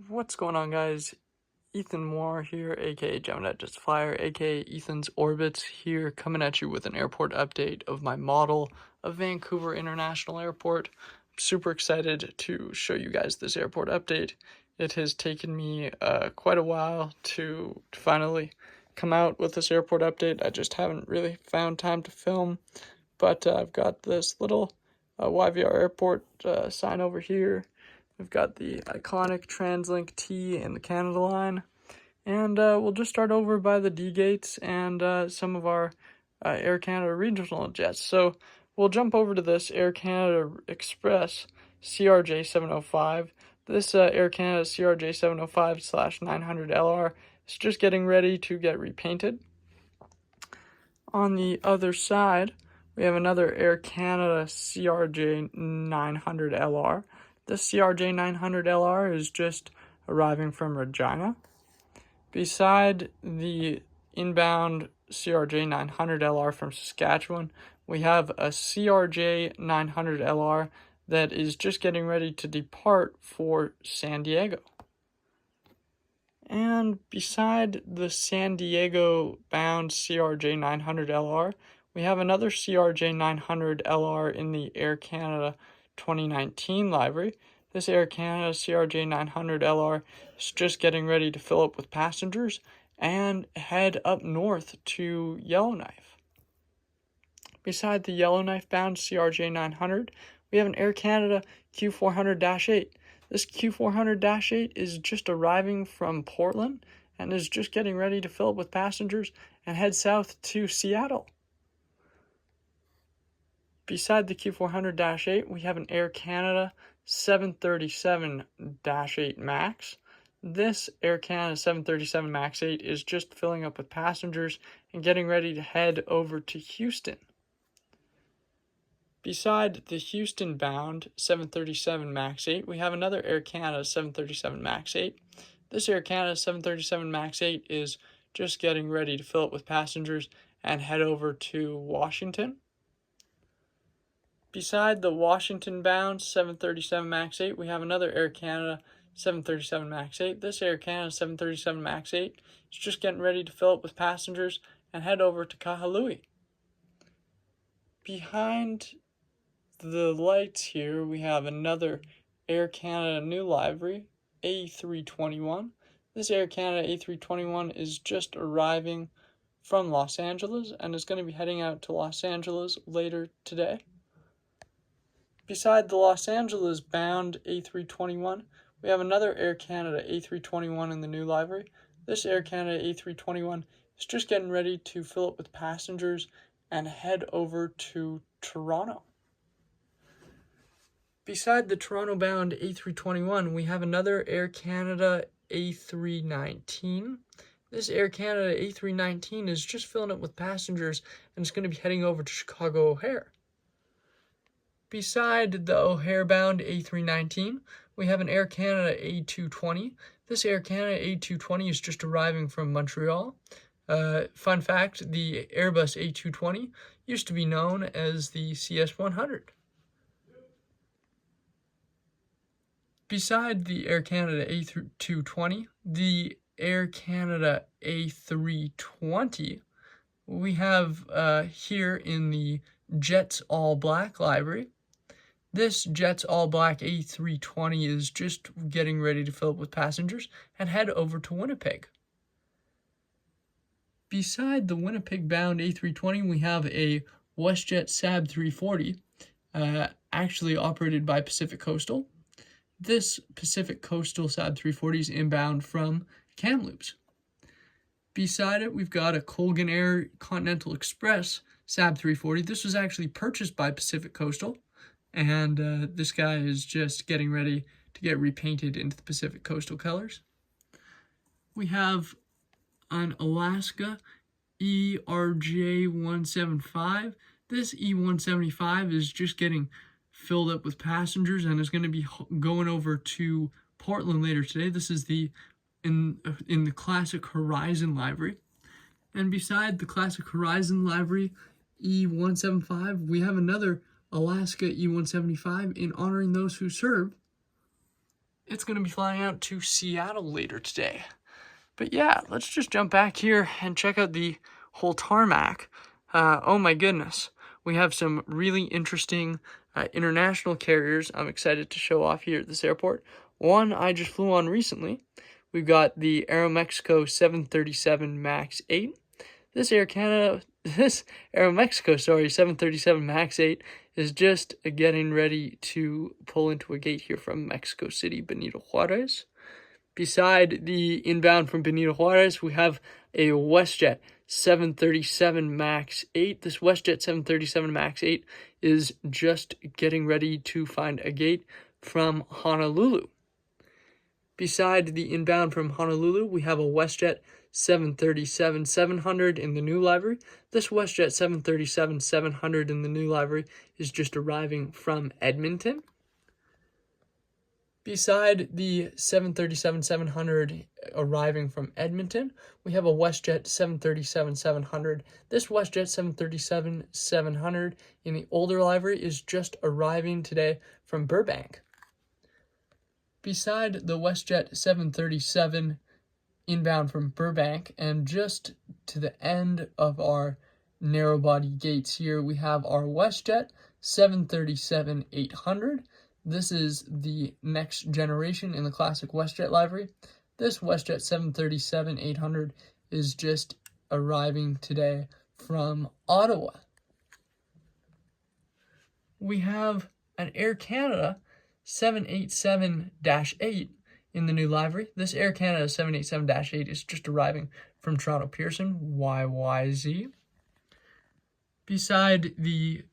What's going on, guys? Ethan Moore here, aka Gemini Just Flyer, aka Ethan's Orbits, here coming at you with an airport update of my model of Vancouver International Airport. I'm super excited to show you guys this airport update. It has taken me quite a while to finally come out with this airport update. I just haven't really found time to film, but I've got this little YVR airport sign over here. We've got the iconic TransLink T in the Canada line, and we'll just start over by the D gates and some of our Air Canada regional jets. So we'll jump over to this Air Canada Express CRJ 705. This Air Canada CRJ 705/900LR is just getting ready to get repainted. On the other side, we have another Air Canada CRJ 900LR. The CRJ 900LR is just arriving from Regina. Beside the inbound CRJ 900LR from Saskatchewan, we have a CRJ 900LR that is just getting ready to depart for San Diego. And beside the San Diego bound CRJ 900LR, we have another CRJ 900LR in the Air Canada 2019 livery. This Air Canada CRJ 900LR is just getting ready to fill up with passengers and head up north to Yellowknife. Beside the Yellowknife bound CRJ 900, we have an Air Canada Q400-8. This Q400-8 is just arriving from Portland and is just getting ready to fill up with passengers and head south to Seattle. Beside the Q400-8, we have an Air Canada 737-8 MAX. This Air Canada 737 MAX 8 is just filling up with passengers and getting ready to head over to Houston. Beside the Houston-bound 737 MAX 8, we have another Air Canada 737 MAX 8. This Air Canada 737 MAX 8 is just getting ready to fill up with passengers and head over to Washington. Beside the Washington-bound 737 MAX 8, we have another Air Canada 737 MAX 8. This Air Canada 737 MAX 8 is just getting ready to fill up with passengers and head over to Kahului. Behind the lights here, we have another Air Canada new livery, A321. This Air Canada A321 is just arriving from Los Angeles and is going to be heading out to Los Angeles later today. Beside the Los Angeles bound A321, we have another Air Canada A321 in the new livery. This Air Canada A321 is just getting ready to fill up with passengers and head over to Toronto. Beside the Toronto-bound A321, we have another Air Canada A319. This Air Canada A319 is just filling up with passengers and is going to be heading over to Chicago O'Hare. Beside the O'Hare-bound A319, we have an Air Canada A220. This Air Canada A220 is just arriving from Montreal. Fun fact, the Airbus A220 used to be known as the CS100. Beside the Air Canada A220, the Air Canada A320, we have here in the Jets All Black library. This Jets All Black A320 is just getting ready to fill up with passengers and head over to Winnipeg. Beside the Winnipeg-bound A320, we have a WestJet SAB 340, actually operated by Pacific Coastal. This Pacific Coastal SAB 340 is inbound from Kamloops. Beside it, we've got a Colgan Air Continental Express SAB 340. This was actually purchased by Pacific Coastal, and this guy is just getting ready to get repainted into the Pacific Coastal colors. We have an Alaska ERJ175. This E175 is just getting filled up with passengers and is going to be going over to Portland later today. This is in the Classic Horizon livery. And beside the Classic Horizon livery E175, we have another Alaska E175 in honoring those who served. it's going to be flying out to Seattle later today. But yeah, let's just jump back here and check out the whole tarmac. Oh my goodness. We have some really interesting international carriers I'm excited to show off here at this airport. One I just flew on recently. We've got the Aeromexico 737 MAX 8. This Aeromexico 737 MAX 8 is just getting ready to pull into a gate here from Mexico City, Benito Juarez. Beside the inbound from Benito Juarez, we have a WestJet 737 MAX 8. This WestJet 737 MAX 8 is just getting ready to find a gate from Honolulu. Beside the inbound from Honolulu, we have a WestJet 737-700 in the new livery. This WestJet 737-700 in the new livery is just arriving from Edmonton. Beside the 737-700 arriving from Edmonton, we have a WestJet 737-700. This WestJet 737-700 in the older livery is just arriving today from Burbank. Beside the WestJet 737 inbound from Burbank, and just to the end of our narrow-body gates here, we have our WestJet 737-800. This is the next generation in the classic WestJet livery. This WestJet 737-800 is just arriving today from Ottawa. We have an Air Canada 787-8 in the new livery. This Air Canada 787-8 is just arriving from Toronto Pearson, YYZ. Beside the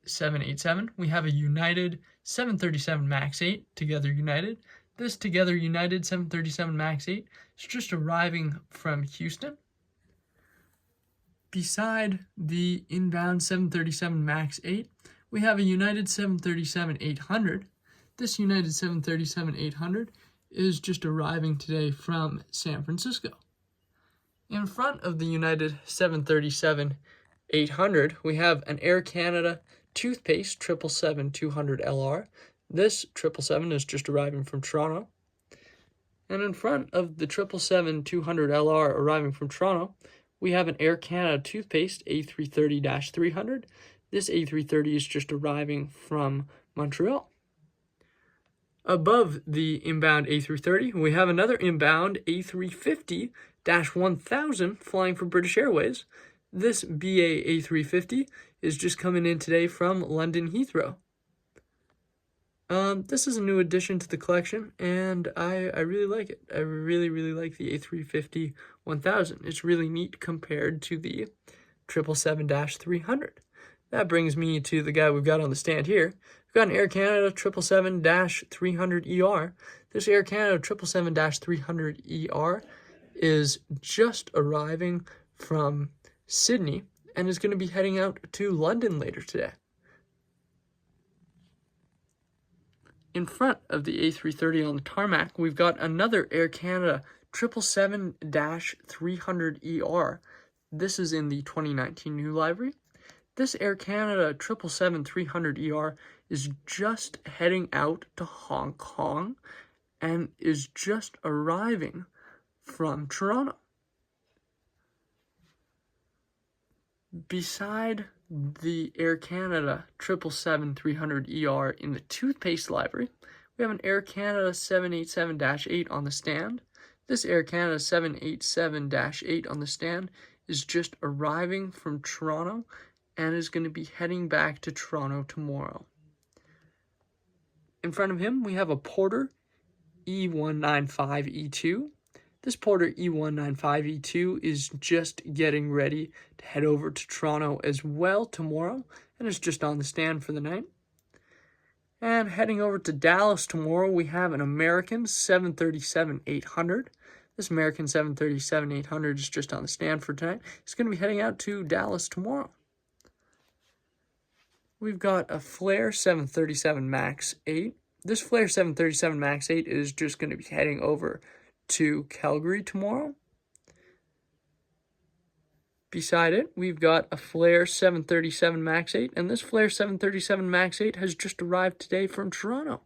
787, we have a United 737 MAX 8, Together United. This Together United 737 MAX 8 is just arriving from Houston. Beside the inbound 737 MAX 8, we have a United 737-800. This United 737-800 is just arriving today from San Francisco. In front of the United 737-800, we have an Air Canada Toothpaste 777-200LR. This 777 is just arriving from Toronto. And in front of the 777-200LR arriving from Toronto, we have an Air Canada Toothpaste A330-300. This A330 is just arriving from Montreal. Above the inbound A330, we have another inbound A350-1000 flying for British Airways. This BA A350 is just coming in today from London Heathrow. This is a new addition to the collection, and I really like it. I really like the A350-1000. It's really neat compared to the 777-300. That brings me to the guy we've got on the stand here. We've got an Air Canada 777-300ER. This Air Canada 777-300ER is just arriving from Sydney and is going to be heading out to London later today. In front of the A330 on the tarmac, we've got another Air Canada 777-300ER. This is in the 2019 new livery. This Air Canada 777-300ER is just heading out to Hong Kong and is just arriving from Toronto. Beside the Air Canada 777-300ER in the toothpaste livery, we have an Air Canada 787-8 on the stand. This Air Canada 787-8 on the stand is just arriving from Toronto and is going to be heading back to Toronto tomorrow. In front of him, we have a Porter E195E2. This Porter E195E2 is just getting ready to head over to Toronto as well tomorrow, and is just on the stand for the night. And heading over to Dallas tomorrow, we have an American 737-800. This American 737-800 is just on the stand for tonight. It's going to be heading out to Dallas tomorrow. We've got a Flair 737 MAX 8. This Flair 737 MAX 8 is just going to be heading over to Calgary tomorrow. Beside it, we've got a Flair 737 MAX 8, and this Flair 737 MAX 8 has just arrived today from Toronto.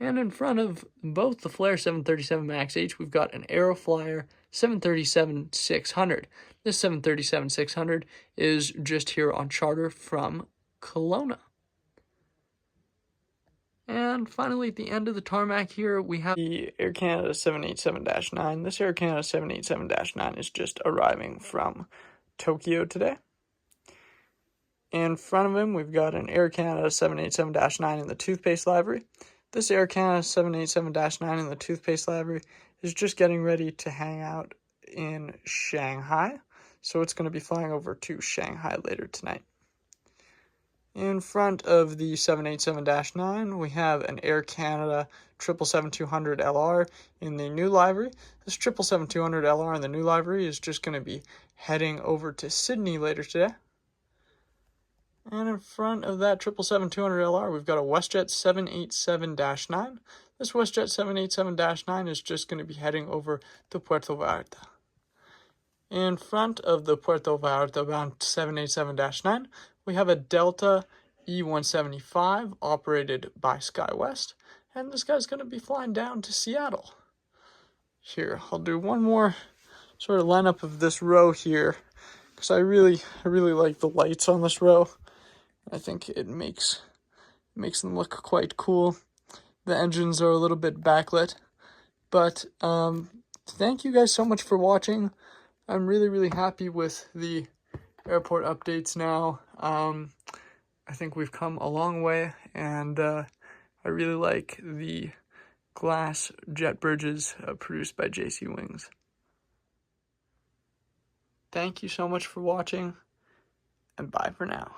And in front of both the Flare 737 MAX H, we've got an Aeroflyer 737-600. This 737-600 is just here on charter from Kelowna. And finally, at the end of the tarmac here, we have the Air Canada 787-9. This Air Canada 787-9 is just arriving from Tokyo today. In front of him, we've got an Air Canada 787-9 in the toothpaste livery. This Air Canada 787-9 in the toothpaste livery is just getting ready to hang out in Shanghai. So it's going to be flying over to Shanghai later tonight. In front of the 787-9, we have an Air Canada 777-200LR in the new livery. This 777-200LR in the new livery is just going to be heading over to Sydney later today. And in front of that 777-200LR, we've got a WestJet 787-9. This WestJet 787-9 is just going to be heading over to Puerto Vallarta. In front of the Puerto Vallarta bound 787-9, we have a Delta E-175 operated by SkyWest, and this guy's going to be flying down to Seattle. Here, I'll do one more sort of lineup of this row here, because I really like the lights on this row. I think it makes them look quite cool. The engines are a little bit backlit, but thank you guys so much for watching. I'm really happy with the airport updates now. I think we've come a long way, and I really like the glass jet bridges produced by JC Wings. Thank you so much for watching, and bye for now.